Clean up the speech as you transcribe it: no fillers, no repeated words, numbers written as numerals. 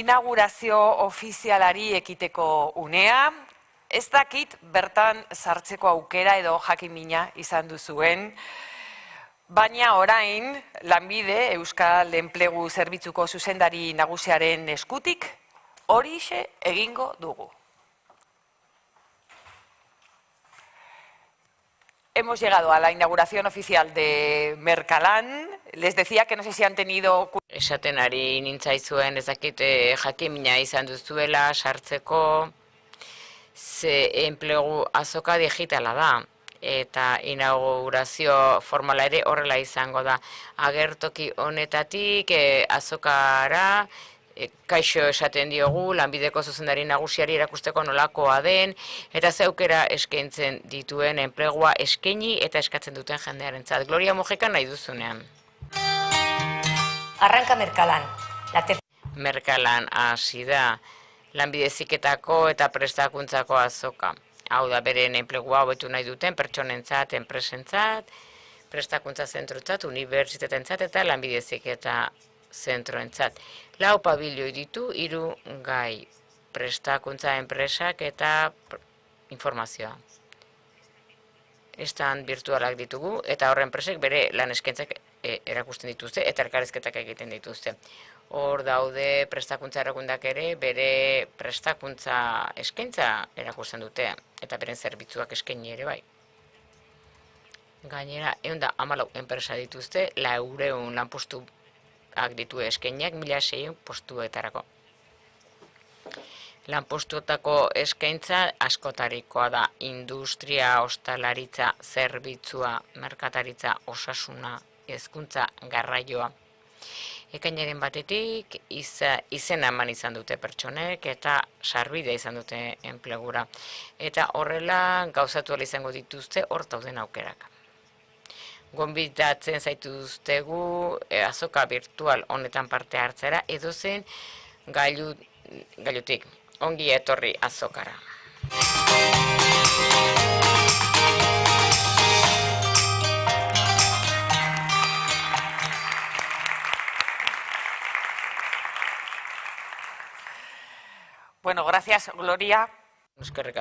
Inaugurazio ofizialari ekiteko unea, ez dakit bertan sartzeko aukera edo jakimina izan duzuen, baina orain Lanbide Euskal Enplegu Zerbitzuko zuzendari nagusiaren eskutik horixe egingo dugu. Hemos llegado a la inauguración oficial de Mercalan. Les decía que no sé si han tenido... Esaten ari nintzaizuen ezakite jakimina izan duzuela sartzeko ze enplegu azoka digitala da. Eta inaugurazio formala ere horrela izango da. Agertoki honetatik azokara kaixo esaten diogu, Lanbideko zuzendari nagusiari erakusteko nolakoa den, eta ze aukera eskaintzen dituen enplegua eskaini eta eskatzen duten jendearentzat. Gloria Mujika nahi duzunean. Arranka Mercalan. Mercalan hasi da Lanbide Heziketako eta prestakuntzako azoka. Hau da, beren enplegua hobetu nahi duten pertsonentzat, enpresentzat, prestakuntza zentroentzat, unibertsitatentzat eta Lanbide Heziketa zentroentzat. 4 pabilioi ditu, 3 gai, prestakuntza enpresak eta informazioa. Estan virtualak ditugu eta horren enpresek bere lan eskaintzak erakusten dituzte eta elkarrizketak egiten dituzte. Hor daude prestakuntza erakundak ere bere prestakuntza eskaintza erakusten dute eta beren zerbitzuak eskaini ere bai. Gainera, 114 enpresa dituzte, 400 lanpostuak ditu eskainiak 1600 postuetarako. Lanpostuetako eskaintza askotarikoa da: industria, ostalaritza, zerbitzua, merkataritza, osasuna, hezkuntza, garraioa. Ekainaren batetik izena eman izan dute pertsonek eta sarbidea izan dute enplegura. Eta horrela gauzatu izango dituzte hor dauden aukerak. Gonbidatzen zaituztegu azoka virtual honetan parte hartzera edozein gailutik. Ongi etorri azokara. Bueno, gracias, Gloria. Eskerrik asko.